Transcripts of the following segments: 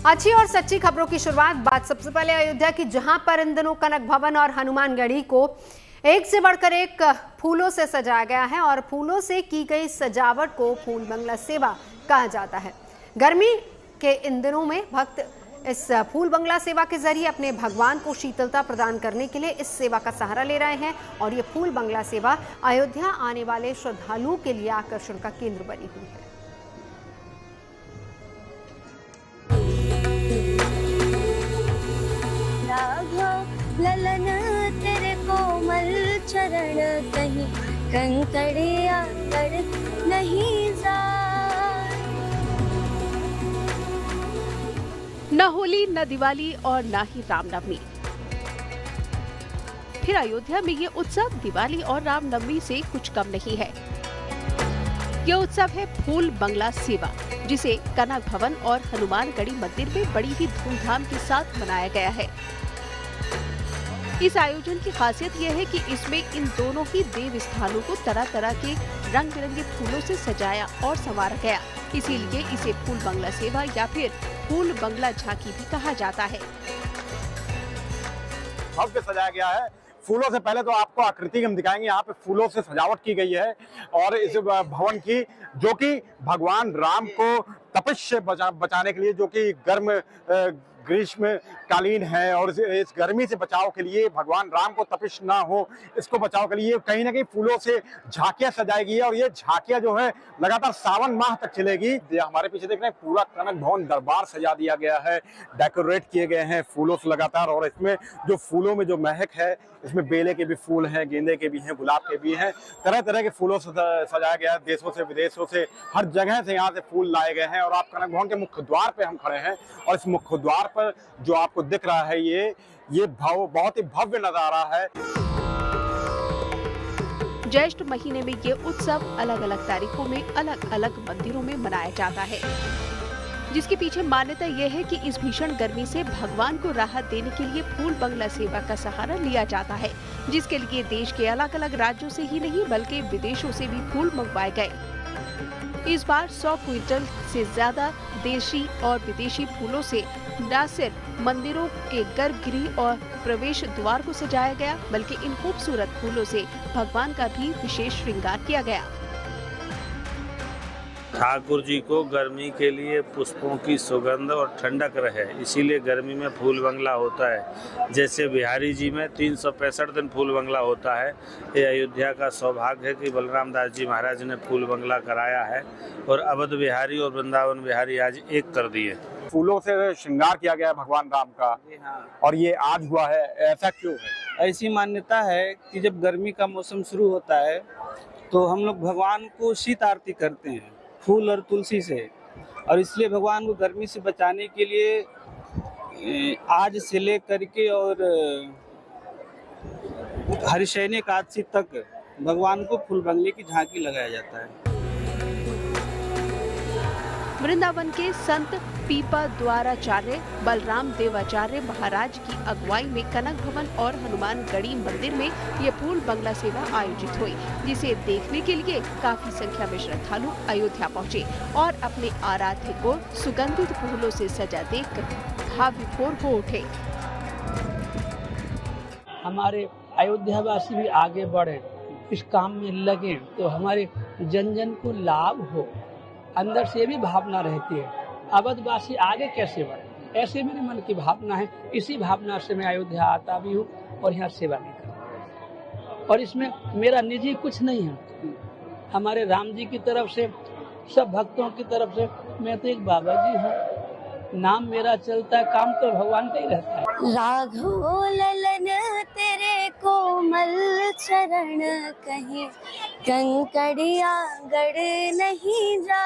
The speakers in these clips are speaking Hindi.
अच्छी और सच्ची खबरों की शुरुआत। बात सबसे पहले अयोध्या की, जहां पर इन दिनों कनक भवन और हनुमानगढ़ी को एक से बढ़कर एक फूलों से सजाया गया है और फूलों से की गई सजावट को फूल बंगला सेवा कहा जाता है। गर्मी के इन दिनों में भक्त इस फूल बंगला सेवा के जरिए अपने भगवान को शीतलता प्रदान करने के लिए इस सेवा का सहारा ले रहे हैं और ये फूल बंगला सेवा अयोध्या आने वाले श्रद्धालुओं के लिए आकर्षण का केंद्र बनी हुई है। ललन तेरे कोमल चरण कहीं कंकड़िया गड़ नहीं जा। न होली, न दिवाली और न ही रामनवमी। फिर अयोध्या में ये उत्सव दिवाली और रामनवमी से कुछ कम नहीं है। ये उत्सव है फूल बंगला सेवा, जिसे कनक भवन और हनुमानगढ़ी मंदिर में बड़ी ही धूमधाम के साथ मनाया गया है। इस आयोजन की खासियत यह है कि इसमें इन दोनों ही देव स्थानों को तरह तरह के रंग बिरंगे फूलों से सजाया और संवारा गया। इसीलिए इसे फूल बंगला सेवा या फिर फूल बंगला झांकी भी कहा जाता है। भव्य सजाया गया है। फूलों से पहले तो आपको आकृति हम दिखाएंगे। यहाँ पे फूलों से सजावट की गई है और इस भवन की, जो कि भगवान राम को तपिश से बचाने के लिए, जो कि गर्म ग्रीष्म कालीन है और इस गर्मी से बचाव के लिए, भगवान राम को तपिश ना हो इसको बचाव के लिए कहीं ना कहीं फूलों से झांकियां सजाई गई है और ये झांकियां जो है लगातार सावन माह तक चलेगी। हमारे पीछे देख रहे हैं पूरा कनक भवन दरबार सजा दिया गया है, डेकोरेट किए गए हैं फूलों से लगातार। और इसमें जो फूलों में जो महक है, इसमें बेले के भी फूल हैं, गेंदे के भी हैं, गुलाब के भी हैं, तरह तरह के फूलों से सजाया गया है। देशों से विदेशों से हर जगह से यहाँ से फूल लाए गए हैं और आप कनक भवन के मुख्य द्वार पे हम खड़े हैं और इस मुख्य द्वार पर जो आपको दिख रहा है ये बहुत ही भव्य नजारा है। ज्येष्ठ महीने में ये उत्सव अलग अलग तारीखों में अलग अलग मंदिरों में मनाया जाता है, जिसके पीछे मान्यता यह है कि इस भीषण गर्मी से भगवान को राहत देने के लिए फूल बंगला सेवा का सहारा लिया जाता है, जिसके लिए देश के अलग अलग राज्यों से ही नहीं बल्कि विदेशों से भी फूल मंगवाए गए। इस बार 100 क्विंटल से ज्यादा देशी और विदेशी फूलों से न सिर्फ मंदिरों के गर्भगृह और प्रवेश द्वार को सजाया गया, बल्कि इन खूबसूरत फूलों से भगवान का भी विशेष श्रृंगार किया गया। ठाकुर जी को गर्मी के लिए पुष्पों की सुगंध और ठंडक रहे, इसीलिए गर्मी में फूल बंगला होता है। जैसे बिहारी जी में 365 दिन फूल बंगला होता है। ये अयोध्या का सौभाग्य है कि बलराम दास जी महाराज ने फूल बंगला कराया है और अवध बिहारी और वृंदावन बिहारी आज एक कर दिए। फूलों से श्रृंगार किया गया है भगवान राम का और ये आज हुआ है। ऐसा क्यों है? ऐसी मान्यता है कि जब गर्मी का मौसम शुरू होता है तो हम लोग भगवान को शीत आरती करते हैं फूल और तुलसी से, और इसलिए भगवान को गर्मी से बचाने के लिए आज से लेकर के और हरिशयनी एकादशी तक भगवान को फूल बंगले की झांकी लगाया जाता है। वृंदावन के संत पीपा द्वाराचार्य बलराम देवाचार्य महाराज की अगुवाई में कनक भवन और हनुमानगढ़ी मंदिर में ये फूल बंगला सेवा आयोजित हुई, जिसे देखने के लिए काफी संख्या में श्रद्धालु अयोध्या पहुँचे और अपने आराध्य को सुगंधित फूलों से सजा देखकर भाव विभोर हो उठे। हमारे अयोध्यावासी भी आगे बढ़े, इस काम में लगे तो हमारे जन जन को लाभ हो, अंदर से भी भावना रहती है। अवधवासी आगे कैसे बढ़े, ऐसे मेरे मन की भावना है। इसी भावना से मैं अयोध्या आता भी हूँ और यहाँ सेवा भी करता हूँ। और इसमें मेरा निजी कुछ नहीं है, हमारे राम जी की तरफ से, सब भक्तों की तरफ से। मैं तो एक बाबा जी हूँ, नाम मेरा चलता है, काम तो भगवान का ही रहता है। राघव ललन तेरे कोमल चरण कहीं कंकड़िया गड़ नहीं जा।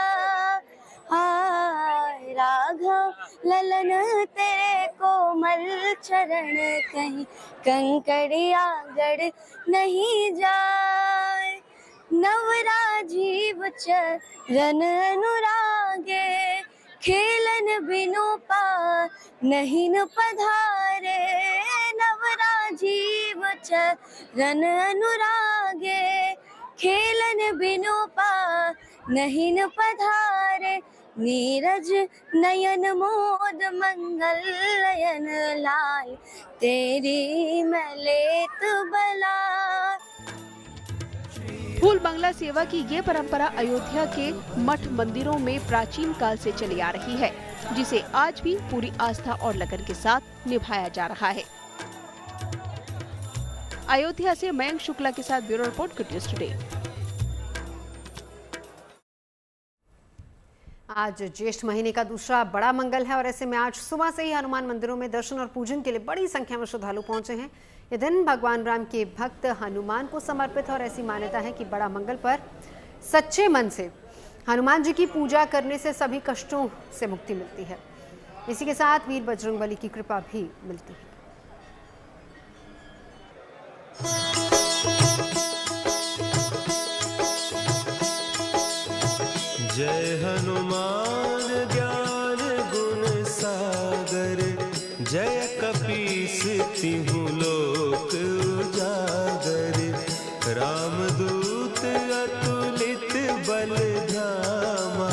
राघव ललन तेरे कोमल चरण कहीं कंकड़िया गड़ नहीं जाए। नवराजीव चरण अनुरागे खेलन बिनु पा नहीं न पधारे। नवराजीव चरण अनुरागे खेलन बिनु पा नहीं न पधारे। नीरज नयन मोद मंगल नयन लाल, तेरी मैं लेत बला। फूल बंगला सेवा की ये परंपरा अयोध्या के मठ मंदिरों में प्राचीन काल से चली आ रही है, जिसे आज भी पूरी आस्था और लगन के साथ निभाया जा रहा है। अयोध्या से मयंक शुक्ला के साथ bureau report, good news today. आज ज्येष्ठ महीने का दूसरा बड़ा मंगल है और ऐसे में आज सुबह से ही हनुमान मंदिरों में दर्शन और पूजन के लिए बड़ी संख्या में श्रद्धालु पहुंचे हैं। ये दिन भगवान राम के भक्त हनुमान को समर्पित है और ऐसी मान्यता है कि बड़ा मंगल पर सच्चे मन से हनुमान जी की पूजा करने से सभी कष्टों से मुक्ति मिलती है। इसी के साथ वीर बजरंगबली की कृपा भी मिलती है। जय हनुमान ज्ञान गुण सागर, जय कपीस तिहु लोक उजागर। रामदूत अतुलित बल धामा,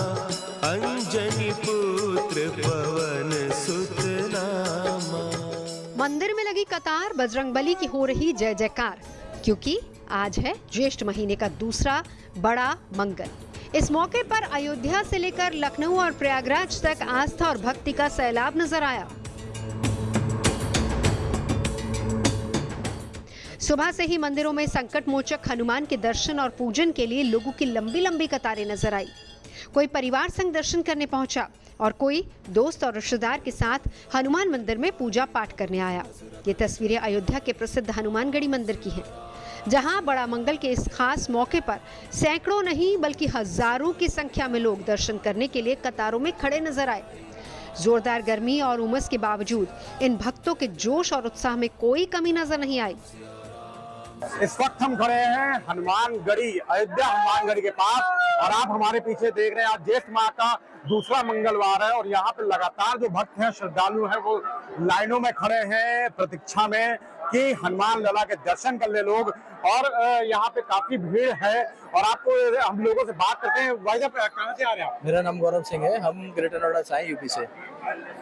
अंजनी पुत्र पवन सुत नामा। मंदिर में लगी कतार, बजरंगबली की हो रही जय जयकार, क्योंकि आज है ज्येष्ठ महीने का दूसरा बड़ा मंगल। इस मौके पर अयोध्या से लेकर लखनऊ और प्रयागराज तक आस्था और भक्ति का सैलाब नजर आया। सुबह से ही मंदिरों में संकट मोचक हनुमान के दर्शन और पूजन के लिए लोगों की लंबी लंबी कतारें नजर आई। कोई परिवार संग दर्शन करने पहुंचा और कोई दोस्त और रिश्तेदार के साथ हनुमान मंदिर में पूजा पाठ करने आया। ये तस्वीरें अयोध्या के प्रसिद्ध हनुमानगढ़ी मंदिर की हैं, जहां बड़ा मंगल के इस खास मौके पर सैकड़ों नहीं बल्कि हजारों की संख्या में लोग दर्शन करने के लिए कतारों में खड़े नजर आए। जोरदार गर्मी और उमस के बावजूद इन भक्तों के जोश और उत्साह में कोई कमी नजर नहीं आई। इस वक्त हम खड़े हैं हनुमानगढ़ी, अयोध्या हनुमानगढ़ी के पास और आप हमारे पीछे देख रहे हैं आज ज्येष्ठ माह का दूसरा मंगलवार है और यहाँ पे लगातार जो भक्त हैं, श्रद्धालु हैं, वो लाइनों में खड़े हैं प्रतीक्षा में कि हनुमान लला के दर्शन कर ले लोग। और यहाँ पे काफी भीड़ है और आपको हम लोगों से बात करते हैं। भाई साहब कहाँ से आ रहे हैं आप? मेरा नाम गौरव सिंह है, हम ग्रेटर नोएडा से आए यूपी से।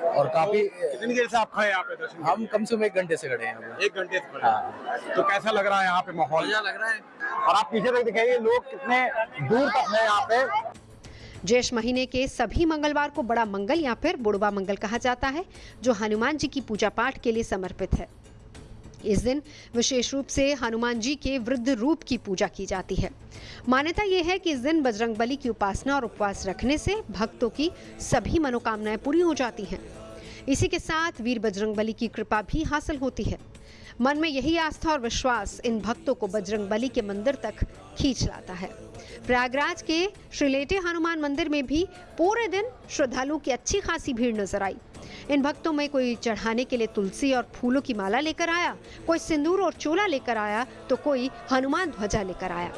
और काफी कितनी देर से आप खड़े हैं यहाँ पे दर्शन? हम कम से कम 1 घंटे से खड़े हैं। 1 घंटे से खड़े हैं। तो कैसा लग रहा है यहाँ पे माहौल? मजा लग रहा है। और आप पीछे तक दिखाइए लोग कितने दूर तक है यहाँ पे। ज्येष्ठ महीने के सभी मंगलवार को बड़ा मंगल या फिर बुढ़वा मंगल कहा जाता है, जो हनुमान जी की पूजा पाठ के लिए समर्पित है। इस दिन विशेष रूप से हनुमान जी के वृद्ध रूप की पूजा की जाती है। मान्यता यह है कि इस दिन बजरंगबली की उपासना और उपवास रखने से भक्तों की सभी मनोकामनाएं पूरी हो जाती हैं। इसी के साथ वीर बजरंगबली की कृपा भी हासिल होती है। मन में यही आस्था और विश्वास इन भक्तों को बजरंगबली के मंदिर तक खींच लाता है। प्रयागराज के श्रीलेटे हनुमान मंदिर में भी पूरे दिन श्रद्धालुओं की अच्छी खासी भीड़ नजर आई। इन भक्तों में कोई चढ़ाने के लिए तुलसी और फूलों की माला लेकर आया, कोई सिंदूर और चोला लेकर आया, तो कोई हनुमान ध्वजा लेकर आया।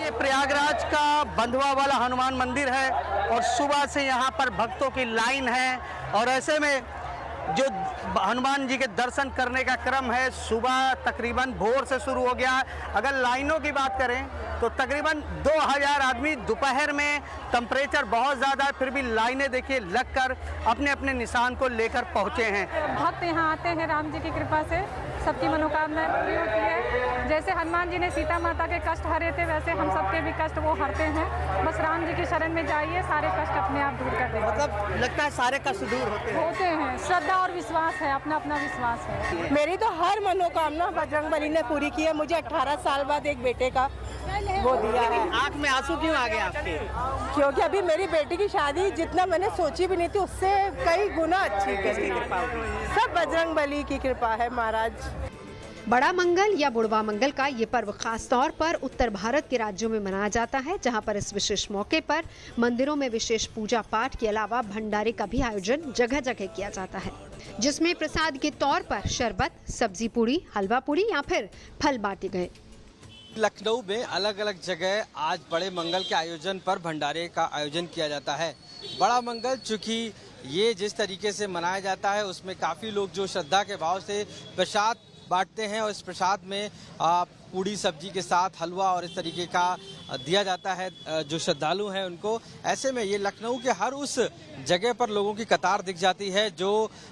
ये प्रयागराज का बंधवा वाला हनुमान मंदिर है और सुबह से यहाँ पर भक्तों की लाइन है और ऐसे में जो हनुमान जी के दर्शन करने का क्रम है सुबह तकरीबन भोर से शुरू हो गया है। अगर लाइनों की बात करें तो तकरीबन 2000 आदमी, दोपहर में टेम्परेचर बहुत ज़्यादा है, फिर भी लाइनें देखिए लगकर अपने अपने निशान को लेकर पहुँचे हैं। भक्त यहाँ आते हैं, राम जी की कृपा से सबकी मनोकामनाएं पूरी होती है। जैसे हनुमान जी ने सीता माता के कष्ट हरे थे, वैसे हम सबके भी कष्ट वो हरते हैं। बस राम जी की शरण में जाइए, सारे कष्ट अपने आप दूर कर देंगे। मतलब लगता है सारे कष्ट दूर होते हैं। श्रद्धा और विश्वास है, अपना अपना विश्वास है। मेरी तो हर मनोकामना बजरंगबली ने पूरी की है। मुझे 18 साल बाद एक बेटे का वो दिया है। आँख में आंसू क्यों आ गए आपके? क्योंकि अभी मेरी बेटी की शादी जितना मैंने सोची भी नहीं थी, उससे कई गुना अच्छी करी। सब बजरंगबली की कृपा है महाराज। बड़ा मंगल या बुढ़वा मंगल का ये पर्व खास तौर पर उत्तर भारत के राज्यों में मनाया जाता है, जहां पर इस विशेष मौके पर मंदिरों में विशेष पूजा पाठ के अलावा भंडारे का भी आयोजन जगह जगह किया जाता है, जिसमें प्रसाद के तौर पर शरबत, सब्जी पूड़ी, हलवा पूड़ी या फिर फल बांटे गए। लखनऊ में अलग अलग जगह आज बड़े मंगल के आयोजन पर भंडारे का आयोजन किया जाता है। बड़ा मंगल चूँकि ये जिस तरीके से मनाया जाता है उसमें काफ़ी लोग जो श्रद्धा के भाव से प्रसाद बांटते हैं और इस प्रसाद में पूड़ी सब्जी के साथ हलवा और इस तरीके का दिया जाता है जो श्रद्धालु हैं उनको। ऐसे में ये लखनऊ के हर उस जगह पर लोगों की कतार दिख जाती है जो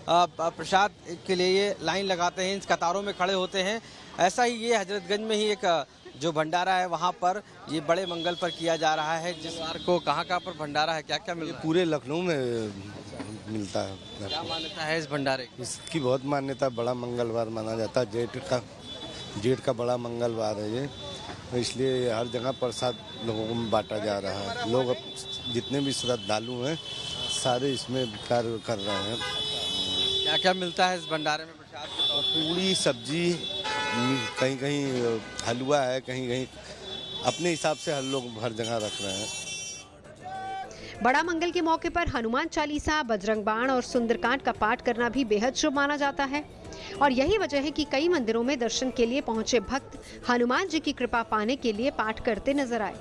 प्रसाद के लिए ये लाइन लगाते हैं, इन कतारों में खड़े होते हैं। ऐसा ही ये हजरतगंज में ही एक जो भंडारा है वहाँ पर ये बड़े मंगल पर किया जा रहा है। जिस बार को कहाँ पर भंडारा है, क्या क्या मिल रहा है? पूरे लखनऊ में मिलता है। क्या मान्यता है इस भंडारे की? इसकी बहुत मान्यता, बड़ा मंगलवार माना जाता है, जेठ का बड़ा मंगलवार है ये, तो इसलिए हर जगह प्रसाद लोगों को बांटा जा रहा है। लोग जितने भी श्रद्धालु हैं सारे इसमें कार्य कर रहे हैं। क्या क्या मिलता है इस भंडारे में प्रसाद? पूड़ी सब्जी, कहीं कहीं हलवा है, कहीं कहीं अपने हिसाब से हर लोग हर जगह रख रहे हैं। बड़ा मंगल के मौके पर हनुमान चालीसा, बजरंग बाण और सुंदरकांड का पाठ करना भी बेहद शुभ माना जाता है और यही वजह है कि कई मंदिरों में दर्शन के लिए पहुंचे भक्त हनुमान जी की कृपा पाने के लिए पाठ करते नजर आए।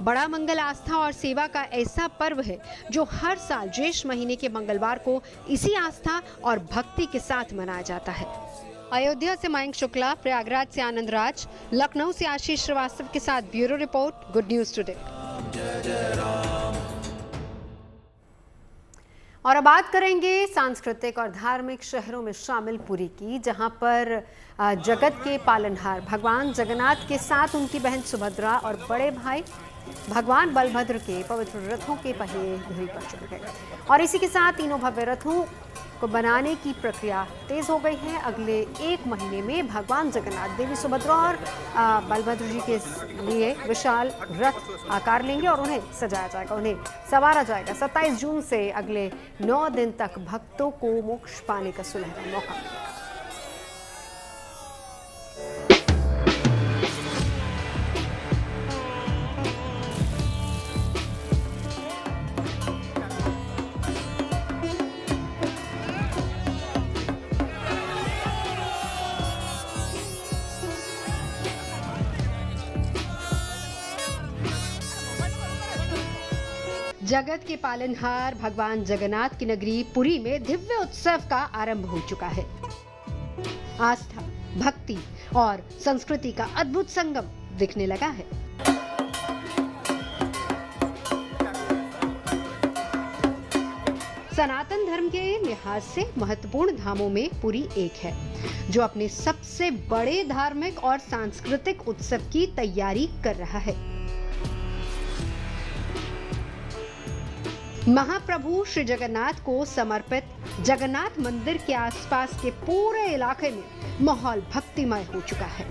बड़ा मंगल आस्था और सेवा का ऐसा पर्व है जो हर साल ज्येष्ठ महीने के मंगलवार को इसी आस्था और भक्ति के साथ मनाया जाता है। अयोध्या से मयंक शुक्ला, प्रयागराज से आनंद राज, लखनऊ से आशीष श्रीवास्तव के साथ bureau report, good news today. और अब बात करेंगे सांस्कृतिक और धार्मिक शहरों में शामिल पुरी की, जहां पर जगत के पालनहार भगवान जगन्नाथ के साथ उनकी बहन सुभद्रा और बड़े भाई भगवान बलभद्र के पवित्र रथों के पहिए धुरी पर चढ़ गए और इसी के साथ तीनों भव्य रथों को बनाने की प्रक्रिया तेज हो गई है। अगले 1 महीने में भगवान जगन्नाथ, देवी सुभद्रा और बलभद्र जी के लिए विशाल रथ आकार लेंगे और उन्हें सजाया जाएगा, उन्हें संवारा जाएगा। 27 जून से अगले 9 दिन तक भक्तों को मोक्ष पाने का सुनहरा मौका मिलेगा। जगत के पालनहार भगवान जगन्नाथ की नगरी पुरी में दिव्य उत्सव का आरंभ हो चुका है। आस्था, भक्ति और संस्कृति का अद्भुत संगम दिखने लगा है। सनातन धर्म के लिहाज से महत्वपूर्ण धामों में पुरी एक है, जो अपने सबसे बड़े धार्मिक और सांस्कृतिक उत्सव की तैयारी कर रहा है। महाप्रभु श्री जगन्नाथ को समर्पित जगन्नाथ मंदिर के आसपास के पूरे इलाके में माहौल भक्तिमय हो चुका है।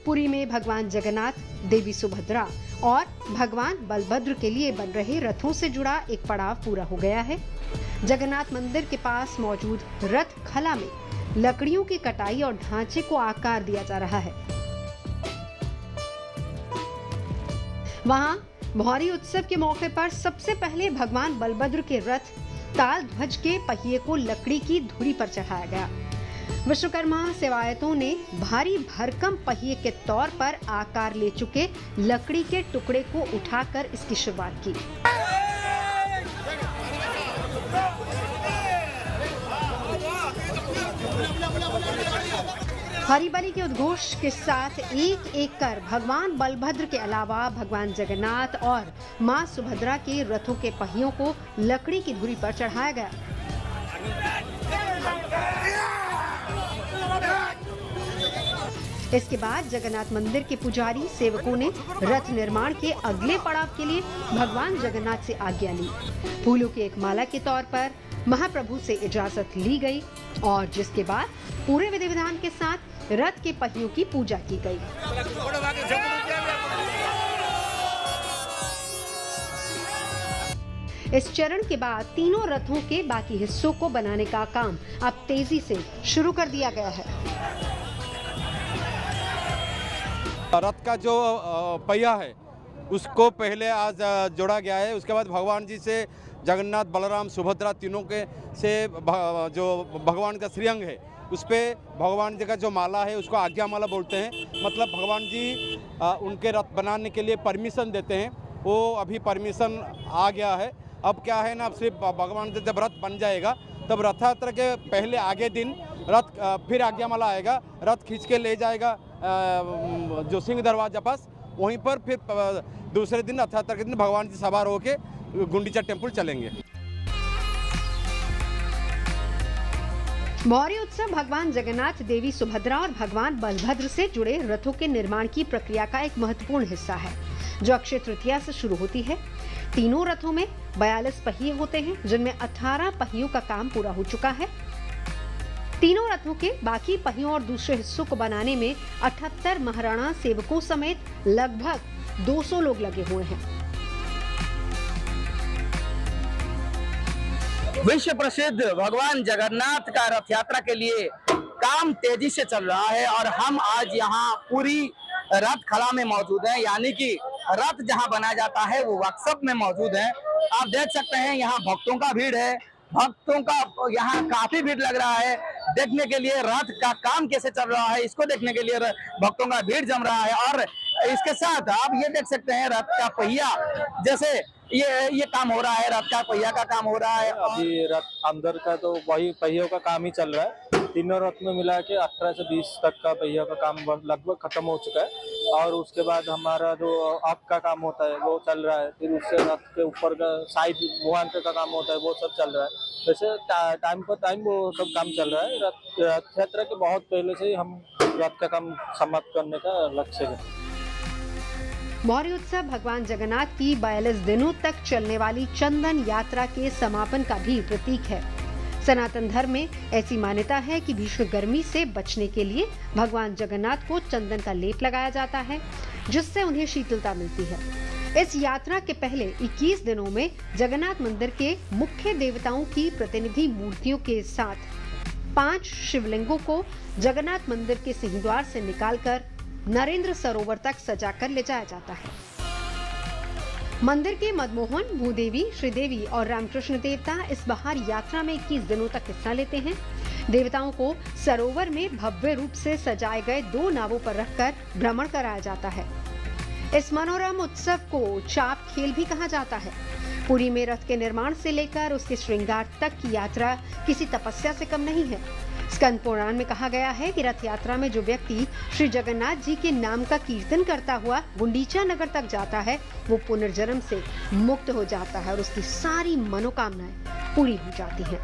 पुरी में भगवान जगन्नाथ, देवी सुभद्रा और भगवान बलभद्र के लिए बन रहे रथों से जुड़ा एक पड़ाव पूरा हो गया है। जगन्नाथ मंदिर के पास मौजूद रथ खला में लकड़ियों की कटाई और ढांचे को आकार दिया जा रहा है। वहां भौरी उत्सव के मौके पर सबसे पहले भगवान बलभद्र के रथ ताल ध्वज के पहिए को लकड़ी की धुरी पर चढ़ाया गया। विश्वकर्मा सेवायतों ने भारी भरकम पहिए के तौर पर आकार ले चुके लकड़ी के टुकड़े को उठाकर इसकी शुरुआत की। हरिबली के उद्घोष के साथ एक एक कर भगवान बलभद्र के अलावा भगवान जगन्नाथ और मां सुभद्रा के रथों के पहियों को लकड़ी की धुरी पर चढ़ाया गया। इसके बाद जगन्नाथ मंदिर के पुजारी सेवकों ने रथ निर्माण के अगले पड़ाव के लिए भगवान जगन्नाथ से आज्ञा ली। फूलों की एक माला के तौर पर महाप्रभु से इजाजत ली गई और जिसके बाद पूरे विधि विधान के साथ रथ के पहियों की पूजा की गई। इस चरण के बाद तीनों रथों के बाकी हिस्सों को बनाने का काम अब तेजी से शुरू कर दिया गया है। रथ का जो पहिया है उसको पहले आज जोड़ा गया है। उसके बाद भगवान जी से जगन्नाथ, बलराम, सुभद्रा तीनों के से जो भगवान का श्रीअंग है उस पर भगवान जी का जो माला है उसको आज्ञा माला बोलते हैं। मतलब भगवान जी उनके रथ बनाने के लिए परमिशन देते हैं। वो अभी परमिशन आ गया है। अब क्या है ना, अब सिर्फ भगवान जी जब रथ बन जाएगा तब रथ यात्रा के पहले आगे दिन रथ फिर आज्ञामाला आएगा, रथ खींच के ले जाएगा जो सिंह दरवाजा पास, वहीं पर फिर दूसरे दिन रथ यात्रा के दिन भगवान जी सवार होके गुंडीचा टेम्पल चलेंगे। मौर्य उत्सव भगवान जगन्नाथ, देवी सुभद्रा और भगवान बलभद्र से जुड़े रथों के निर्माण की प्रक्रिया का एक महत्वपूर्ण हिस्सा है, जो अक्षय तृतीया से शुरू होती है। तीनों रथों में 42 पहिए होते हैं, जिनमें 18 पहियों का काम पूरा हो चुका है। तीनों रथों के बाकी पहियों और दूसरे हिस्सों को बनाने में 78 महाराणा सेवकों समेत लगभग 200 लोग लगे हुए हैं। विश्व प्रसिद्ध भगवान जगन्नाथ का रथ यात्रा के लिए काम तेजी से चल रहा है और हम आज यहाँ पूरी रथ खला में मौजूद हैं, यानी कि रथ जहाँ बनाया जाता है वो वर्कशॉप में मौजूद है। आप देख सकते हैं यहाँ भक्तों का भीड़ है, भक्तों का यहाँ काफी भीड़ लग रहा है देखने के लिए रथ का काम कैसे चल रहा है। इसको देखने के लिए भक्तों का भीड़ जम रहा है और इसके साथ आप ये देख सकते हैं रथ का पहिया, जैसे ये काम हो रहा है, रथ का पहिया का काम हो रहा है। अभी रथ अंदर का तो वही पहियों का काम ही चल रहा है। तीनों रथ में मिला के 18 से 20 तक का पहिया का काम लगभग खत्म हो चुका है और उसके बाद हमारा जो आग का काम होता है वो चल रहा है। फिर उससे रथ के ऊपर का साइड मुहांके का काम होता है वो सब चल रहा है। वैसे टाइम पर टाइम वो सब काम चल रहा है। रथ यात्रा के बहुत पहले से ही हम रथ का काम समाप्त करने का लक्ष्य है। मौर्य उत्सव भगवान जगन्नाथ की 42 दिनों तक चलने वाली चंदन यात्रा के समापन का भी प्रतीक है। सनातन धर्म में ऐसी मान्यता है कि भीषण गर्मी से बचने के लिए भगवान जगन्नाथ को चंदन का लेप लगाया जाता है, जिससे उन्हें शीतलता मिलती है। इस यात्रा के पहले 21 दिनों में जगन्नाथ मंदिर के मुख्य देवताओं की प्रतिनिधि मूर्तियों के साथ 5 शिवलिंगों को जगन्नाथ मंदिर के सिंहद्वार से निकालकर नरेंद्र सरोवर तक सजाकर ले जाया जाता है। मंदिर के मदमोहन, भूदेवी, श्रीदेवी और रामकृष्ण देवता इस बाहर यात्रा में 21 दिनों तक हिस्सा लेते हैं। देवताओं को सरोवर में भव्य रूप से सजाए गए 2 नावों पर रखकर भ्रमण कराया जाता है। इस मनोरम उत्सव को चाप खेल भी कहा जाता है। पुरी में रथ के निर्माण से लेकर उसके श्रृंगार तक की यात्रा किसी तपस्या से कम नहीं है। स्कंद पुराण में कहा गया है कि रथ यात्रा में जो व्यक्ति श्री जगन्नाथ जी के नाम का कीर्तन करता हुआ गुंडीचा नगर तक जाता है, वो पुनर्जन्म से मुक्त हो जाता है और उसकी सारी मनोकामनाएं पूरी हो जाती हैं।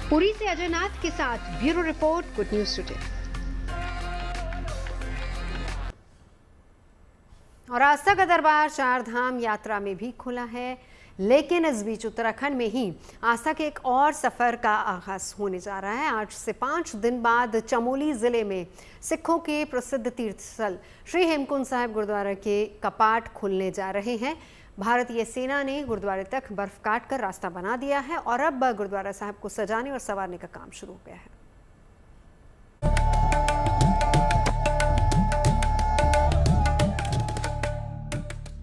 पुरी से अजय नाथ के साथ bureau report, good news today. और आस्था का दरबार चार धाम यात्रा में भी खुला है, लेकिन इस बीच उत्तराखंड में ही आस्था के एक और सफर का आगाज होने जा रहा है। आज से 5 दिन बाद चमोली जिले में सिखों के प्रसिद्ध तीर्थ स्थल श्री हेमकुंड साहिब गुरुद्वारा के कपाट खुलने जा रहे हैं। भारतीय सेना ने गुरुद्वारे तक बर्फ काट कर रास्ता बना दिया है और अब गुरुद्वारा साहिब को सजाने और संवारने का काम शुरू हो गया है।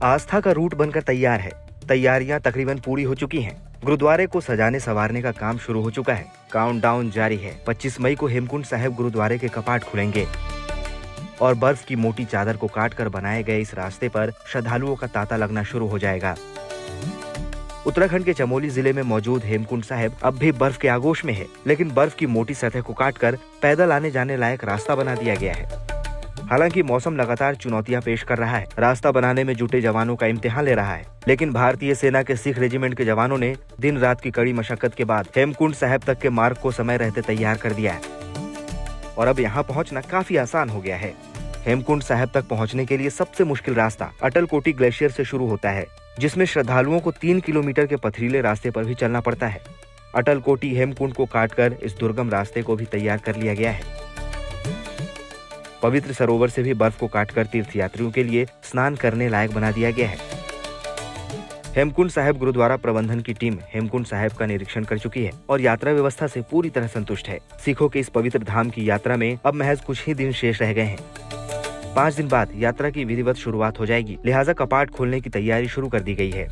आस्था का रूट बनकर तैयार है। तैयारियां तकरीबन पूरी हो चुकी हैं। गुरुद्वारे को सजाने संवारने का काम शुरू हो चुका है। काउंटडाउन जारी है। 25 मई को हेमकुंड साहिब गुरुद्वारे के कपाट खुलेंगे और बर्फ की मोटी चादर को काटकर बनाए गए इस रास्ते पर श्रद्धालुओं का तांता लगना शुरू हो जाएगा। उत्तराखंड के चमोली जिले में मौजूद हेमकुंड साहिब अब भी बर्फ के आगोश में है, लेकिन बर्फ की मोटी सतह को काटकर पैदल आने जाने लायक रास्ता बना दिया गया है। हालांकि मौसम लगातार चुनौतियां पेश कर रहा है। रास्ता बनाने में जुटे जवानों का इम्तिहान ले रहा है, लेकिन भारतीय सेना के सिख रेजिमेंट के जवानों ने दिन रात की कड़ी मशक्कत के बाद हेमकुंड साहिब तक के मार्ग को समय रहते तैयार कर दिया है और अब यहाँ पहुँचना काफी आसान हो गया है। हेमकुंड साहिब तक पहुँचने के लिए सबसे मुश्किल रास्ता अटल कोटी ग्लेशियर से शुरू होता है, जिसमें श्रद्धालुओं को 3 किलोमीटर के पथरीले रास्ते पर भी चलना पड़ता है। अटल कोटी हेमकुंड को काटकर इस दुर्गम रास्ते को भी तैयार कर लिया गया है। पवित्र सरोवर से भी बर्फ को काटकर तीर्थयात्रियों के लिए स्नान करने लायक बना दिया गया है। हेमकुंड साहिब गुरुद्वारा प्रबंधन की टीम हेमकुंड साहिब का निरीक्षण कर चुकी है और यात्रा व्यवस्था से पूरी तरह संतुष्ट है। सिखों के इस पवित्र धाम की यात्रा में अब महज कुछ ही दिन शेष रह गए हैं। 5 दिन बाद यात्रा की विधिवत शुरुआत हो जाएगी, लिहाजा कपाट खोलने की तैयारी शुरू कर दी गई है।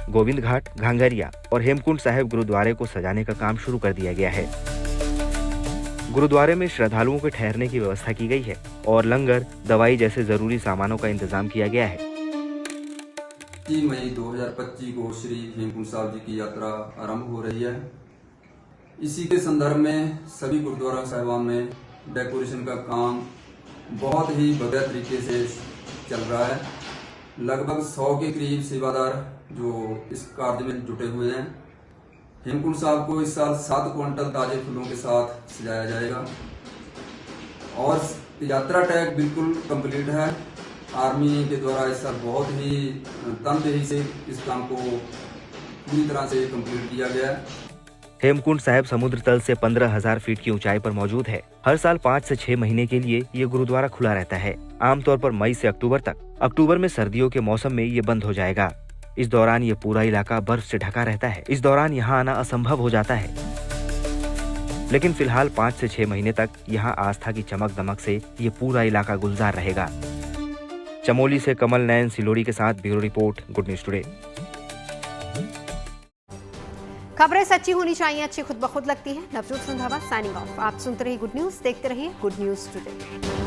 गोविंद घाट, घांगरिया और हेमकुंड साहिब गुरुद्वारे को सजाने का काम शुरू कर दिया गया है। गुरुद्वारे में श्रद्धालुओं के ठहरने की व्यवस्था की गई है और लंगर, दवाई जैसे जरूरी सामानों का इंतजाम किया गया है। 3 मई 2025 को श्री हेमकुंड साहिब जी की यात्रा आरंभ हो रही है। इसी के संदर्भ में सभी गुरुद्वारा साहिबान में डेकोरेशन का काम बहुत ही बढ़िया तरीके से चल रहा है। लगभग 100 के करीब सेवादार जो इस कार्य में जुटे हुए हैं। हेमकुंड साहब को इस साल 7 क्विंटल ताजे फूलों के साथ सजाया जाएगा और यात्रा टैग बिल्कुल कंप्लीट है। आर्मी के द्वारा इस साल बहुत ही तनदेही से इस काम को पूरी तरह से कंप्लीट किया गया है। हेमकुंड साहिब समुद्र तल से 15,000 फीट की ऊंचाई पर मौजूद है। हर साल 5 से 6 महीने के लिए ये गुरुद्वारा खुला रहता है, आमतौर पर मई से अक्टूबर तक। अक्टूबर में सर्दियों के मौसम में ये बंद हो जाएगा। इस दौरान ये पूरा इलाका बर्फ से ढका रहता है। इस दौरान यहाँ आना असंभव हो जाता है, लेकिन फिलहाल 5 से 6 महीने तक यहाँ आस्था की चमक दमक से ये पूरा इलाका गुलजार रहेगा। चमोली से कमल नयन सिलोड़ी के साथ bureau report, good news today. खबरें सच्ची होनी चाहिए, अच्छी खुद ब खुद लगती हैं। Navjot Randhawa signing off. आप सुनते रहिए गुड न्यूज, देखते रहिए गुड न्यूज टुडे।